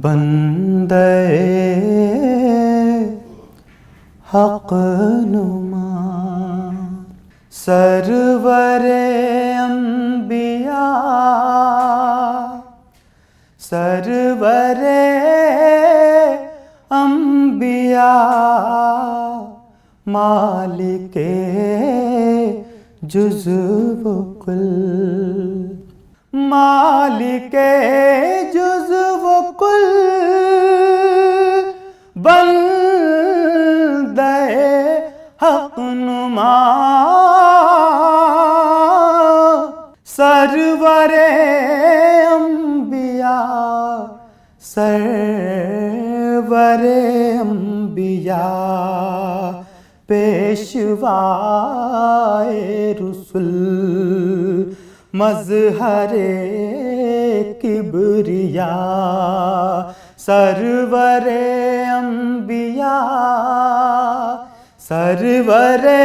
बंदे हक नुमा सरवरे अंबिया सरवरे अंबिया मालिके जुज़्व कुल मालिके जुज़्व कुल बंदे हक नुमा सरवरे अंबिया सरवरे अंबिया पेशवाए रुसुल मज़हरे किबरिया सरवरे अंबिया सरवरे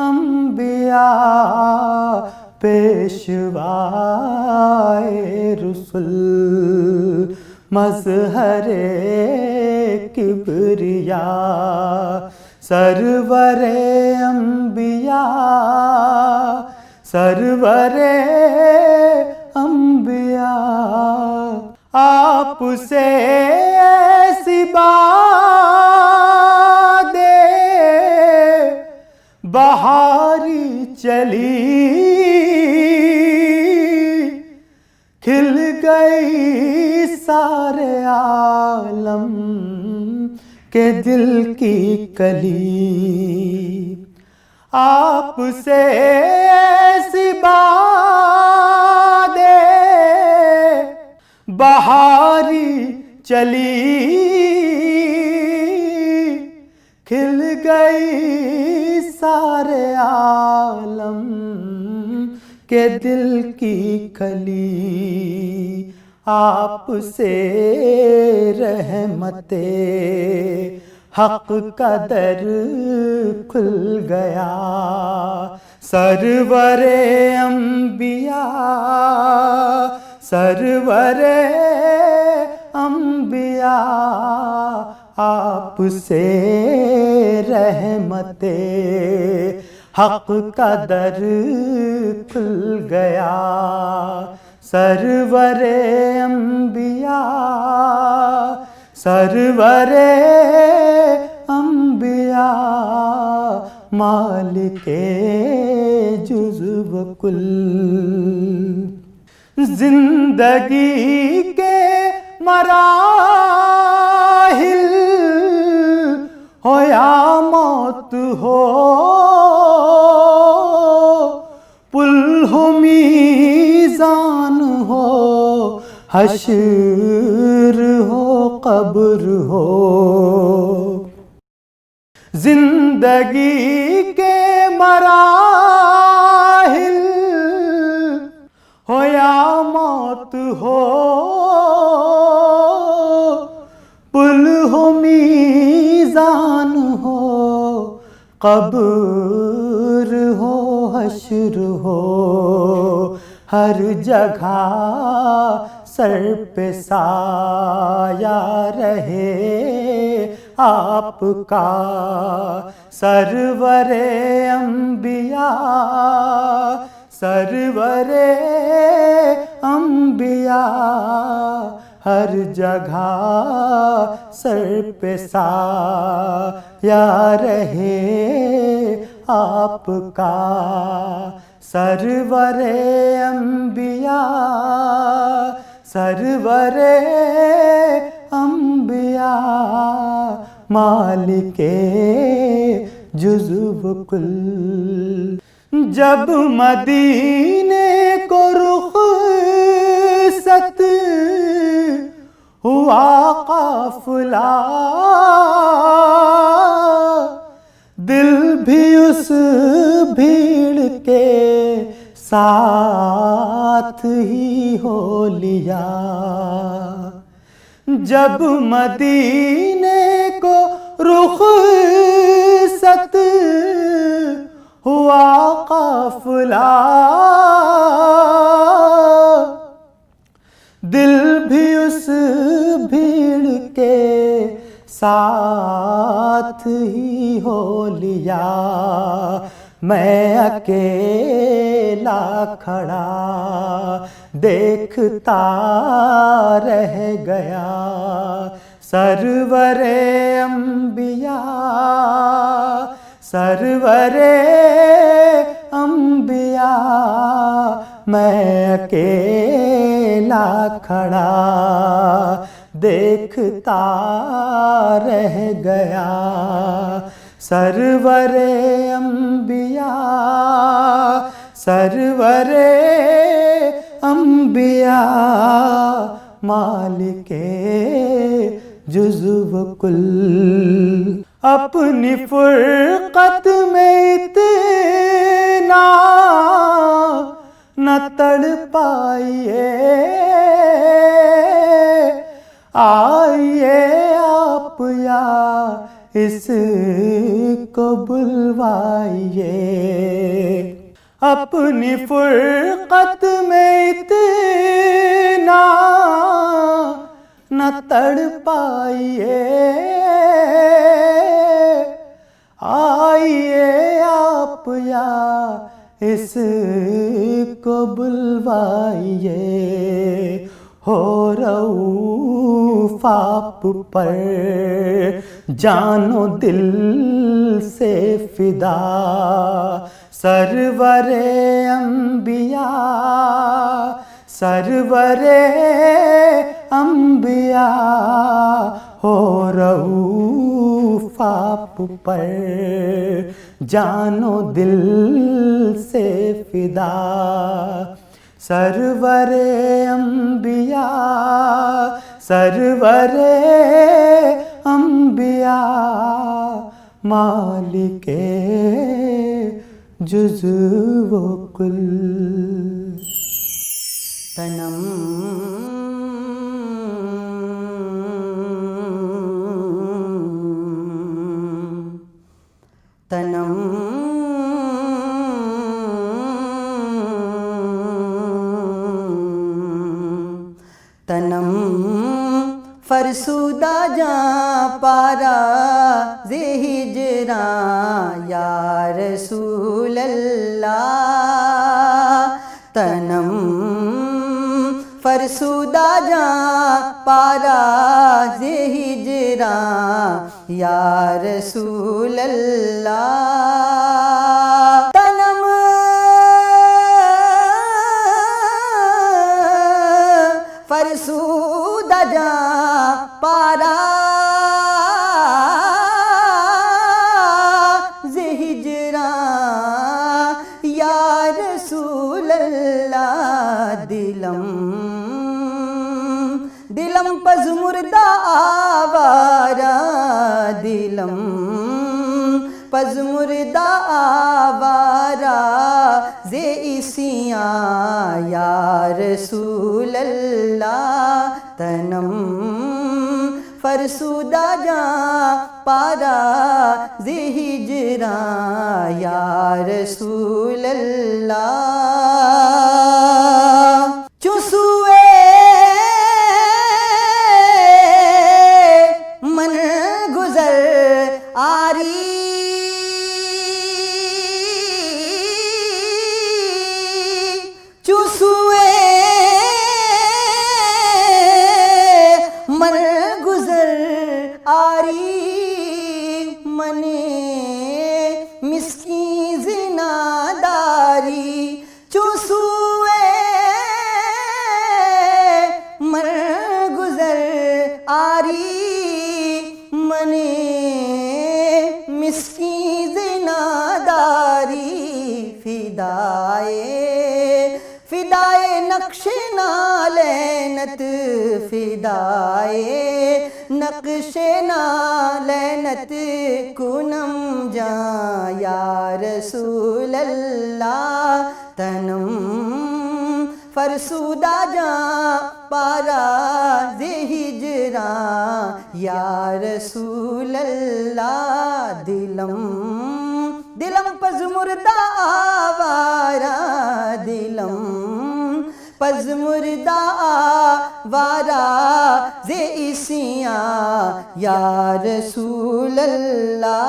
अंबिया पेशवाए रुसुल मज़हरे किबरिया सरवरे अंबिया सरवरे अंबिया आपसे ऐसी बादे बहारी चली खिल गई सारे आलम के दिल की कली आपसे ऐसी बादे बहारी चली खिल गई सारे आलम के दिल की कली आपसे रहमते हक का दर खुल गया सरवरे अंबिया सरवरे अंबिया आपसे रहमते हक का दर खुल गया सरवरे अंबिया सरवरे अंबिया मालिके जुज़्व कुल जिंदगी के मराहिल हो या मौत हो पुल हो मीज़ान हो हश्र हो कब्र हो जिंदगी के मराहिल हो या मौत हो पुल हो मीज़ान हो कब्र हो हश्र हो हर जगह सर पे साया रहे आपका सरवरे अंबिया सरवरे अंबिया हर जगह सर पे साया रहे आपका सरवरे अंबिया सरवरे अंबिया मालिके जुज़्व कुल जब मदीने को रुख़सत हुआ काफ़िला दिल भी उस भीड़ के साथ ही हो लिया जब मदीने को रुख़सत हुआ काफ़िला दिल भी उस भीड़ के साथ ही हो लिया। मैं अकेला खड़ा देखता रह गया। सरवरे अंबिया, सरवरे अंबिया, मैं अकेला खड़ा देखता रह गया। सरवरे अंबिया, सरवरे अंबिया, मालिके जुज़्व कुल। अपनी फुरकत में इतना न तड़ पाइए, आइए आप या इसको बुलवाइए। अपनी फुरकत में इतना न तड़ पाइए, आइए आप या इसको बुलवाइए। हो रऊफ़ आप पर जानो दिल से फिदा। सरवरे अंबिया, सरवरे अंबिया, हो रऊफ़ आप पर जानो दिल से फिदा। सरवरे अंबिया, सरवरे अंबिया, मालिके जुज़्व कुल। तनम तनम तनम फरसुदा जा पारा ज़े हिजरा या रसूल अल्लाह। तनम फरसुदा जा पारा ज़े हिजरा या रसूल अल्लाह। तनम फरसुदा जा पारा ज़े हिजरा या रसूल अल्लाह। दिलम दिलम पज़ मुर्दा आवारा, दिलम पज़ मुर्दा आवारा ज़े इसियाँ या रसूल अल्लाह। तनम फरसुदा जा पारा ज़े हिजरा या रसूल अल्लाह। चुसुए मन गुज़र आरी, चुसुए मन गुज़र आरी, मने मिस्कीन ज़िनादारी। चुसुए मन गुज़र आरी, मने मिस्कीन ज़िनादारी। फिदाए फिदाए नक्शे नालैनत, फिदाए नक्शे नालैनत कुनम जा या रसूल अल्लाह। तनम फरसुदा जा पारा ज़े हिजरा या रसूल अल्लाह। दिलम दिलम पज़ मुर्दा आवारा, दिलम पज़ मुर्दा वारा जे इसियां या रसूल अल्लाह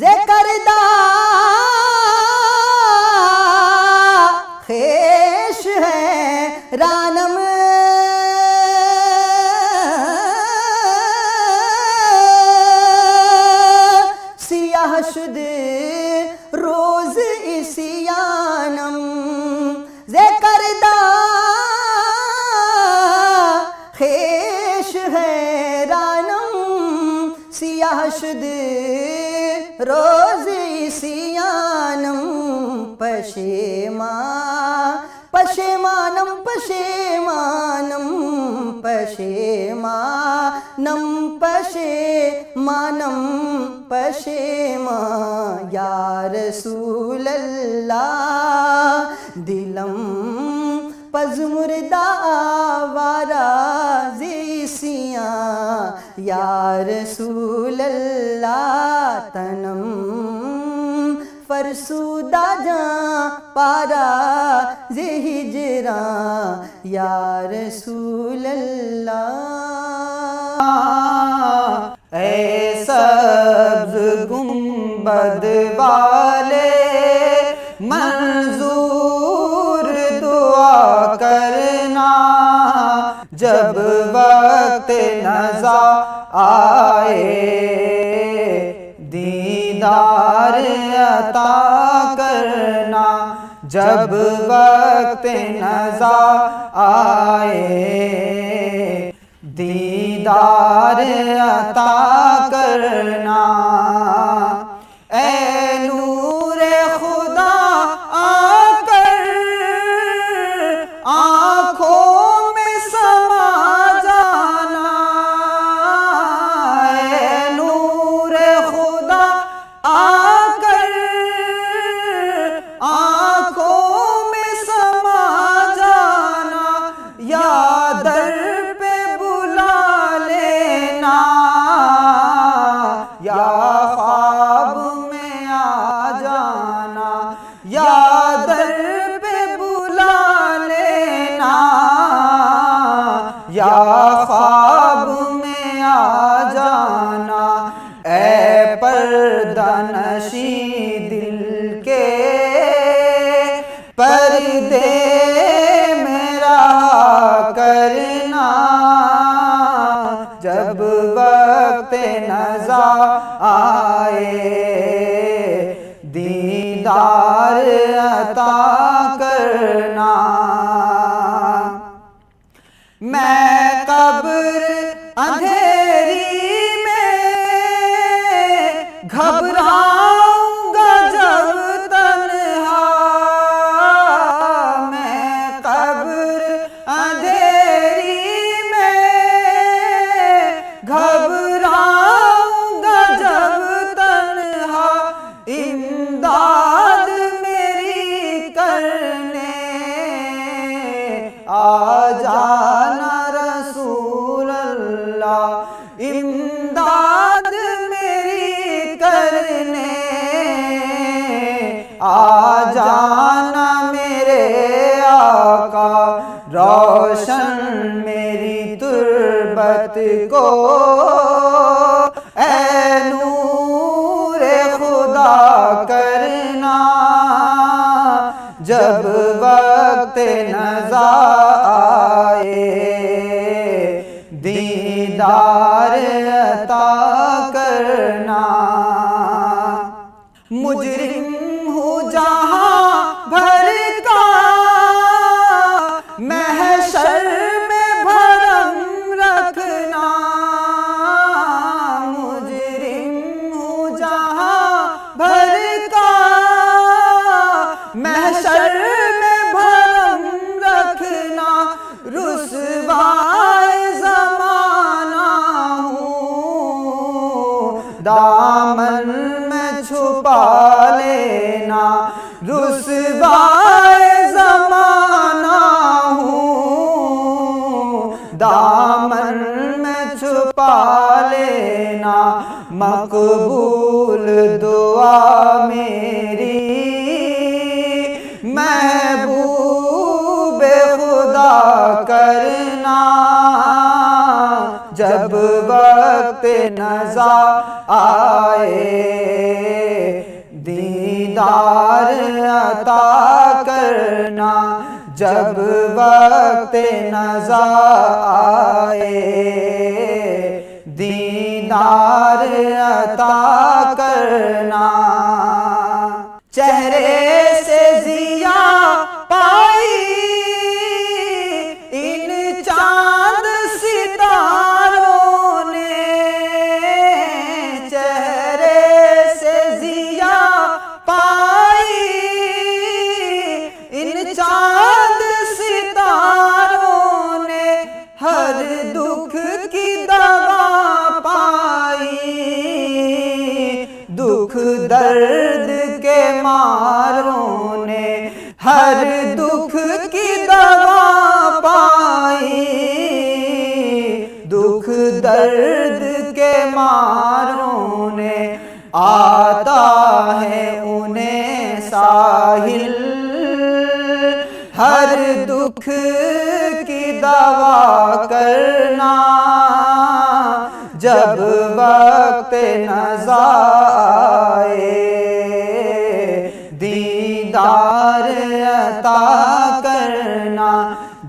जे करदा खेश है रानम सियाह शुद रोज इसियानम जे करदा खेश है रानम सियाह शुद रोज इसियानम पशेमानम पशेमानम पशेमानम पशेमानम पशेमा या रसूल अल्लाह दिलम पज़मुर्दा वारा ज़िसियां या रसूल अल्लाह तनम फरसूदा जां पारा जे हिजरा या रसूल अल्लाह ऐ सब्ज़ गुंबद वाले मंजूर दुआ करना जब वक्त नज़ा आए दीदार अता करना जब वक्त नज़ा आए दीदार अता करना ऐ नूरे खुदा आकर आँखों में समा जाना ऐ नूरे खुदा आकर आँखों में समा जाना या दर पे बुला लेना या ख्वाब में आ जाना या दर पे बुला लेना या ख्वाब में आ जाना ऐ पर्दानशी दिल के पर्दे मेरा करना जब वक्त नज़ा आए दीदार अता करना मैं कब्र अंधेरी में घबराऊंगा जब तन्हा मैं कब्र अंधेरी में घबराऊंगा जब तन्हा इमदाद मेरी करने आ जाना रसूल अल्लाह इमदाद मेरी करने आ जाना मेरे आका रोशन मेरी तुर्बत को ऐ नूरे खुदा करना जब वक्त नज़ा आए दीदार अता करना मुजरिम हूँ जहाँ भर का महशर में भरम रखना मुजरिम हूँ जहाँ भर का महशर में भरम रखना रुसवाए ज़माना हूँ दामन में छुपा लेना रुसवाए ज़माना हूँ दामन में छुपा लेना मकबूल दुआ मेरी महबूब खुदा नज़र आए, दीदार अता करना जब वक्त नज़र आए, दीदार अता करना। चेहरे से जिया पाई इन चांद सितारों ने, चेहरे से जिया पाई इन चांद सितारों ने, हर दुख की दवा पाई, दुख दर्द के मारों ने हर दुख की दवा पाई, दुख दर्द के मारों ने। आता है उन्हें साहिल हर दुख की दवा करना, जब वक्त नज़र आए, दीदार अता करना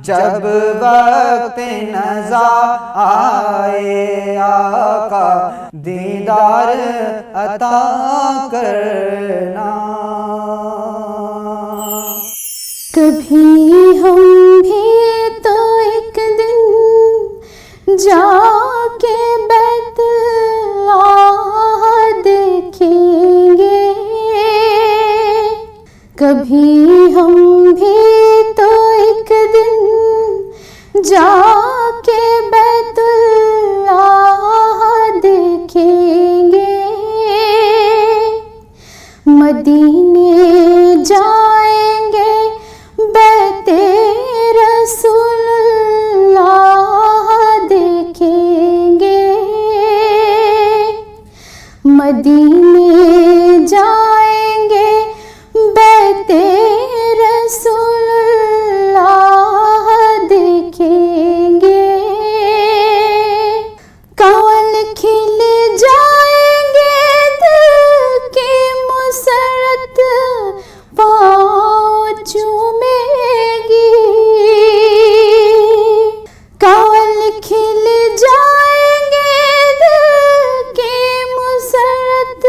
जब वक्त नज़र आए, आका दीदार अता करना। कभी हम भी तो एक दिन जाके बैतुल्लाह देखेंगे, कभी हम भी तो एक दिन जाके बैतुल्लाह देखेंगे, मदीने जाएंगे बैते रसूलुल्लाह देखेंगे, मदीने जाएंगे बैते रसूलुल्लाह देखेंगे, कंवल खिल जाएंगे दिल की मुसरत पाँव चूमेगी, कंवल खिल जाएंगे दिल की मुसरत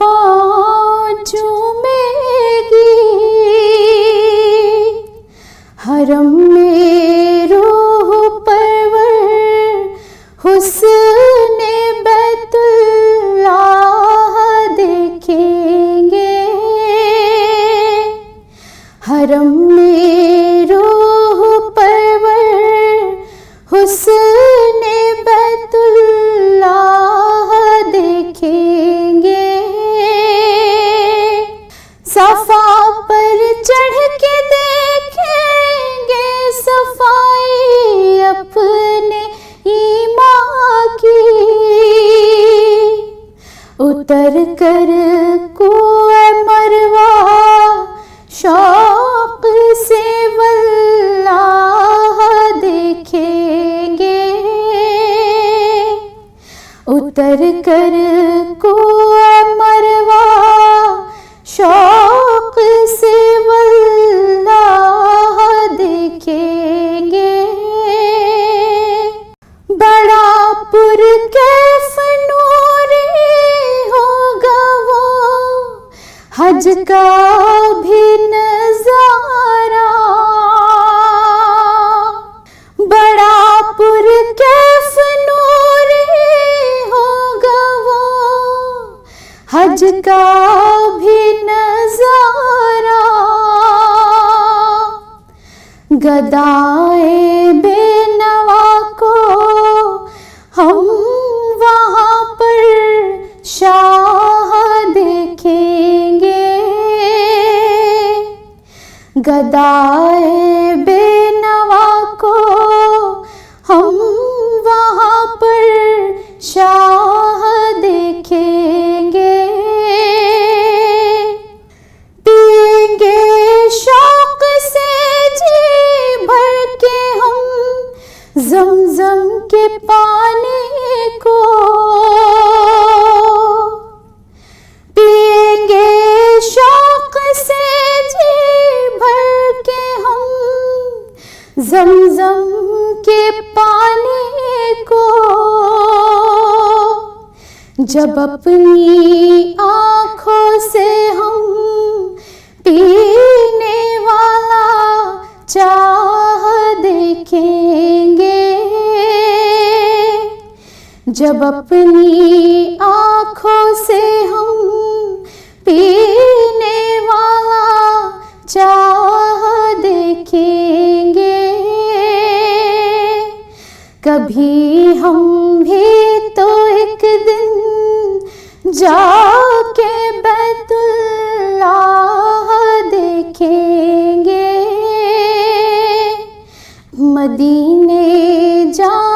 पाँव चूमेगी, हरम में रूह परवर हुस्ने बैतुल्लाह देखेंगे, हरम में रूह परवर हुस्ने बैतुल्लाह देखेंगे, सफा पर चढ़ के देखेंगे सफाई अपने ईमान की, उतर कर कुएं मरवा शौक से वल्लाह देखेंगे, उतर कर कुएं मरवा शौक से वल्लाह देखेंगे, बड़ा पुरकैफ नूरी होगा वो हज का भी नजारा, बड़ा पुरकैफ नूरी होगा वो हज का भी नजारा, गदाए बेनवा को हम वहाँ पर शाह देखेंगे, गदाए बेनवा को हम वहाँ पर शाह देखेंगे, पिएंगे शौक से जी भर के हम ज़मज़म के पानी को, पिएंगे शौक से जी भर के हम ज़मज़म के पानी को। जब अपनी आँखों से हम पीने वाला चाह देखेंगे, जब अपनी आँखों से हम पीने वाला चाह देखेंगे, कभी हम भी तो एक दिन जाके बैतुल्लाह देखेंगे, मदीने जा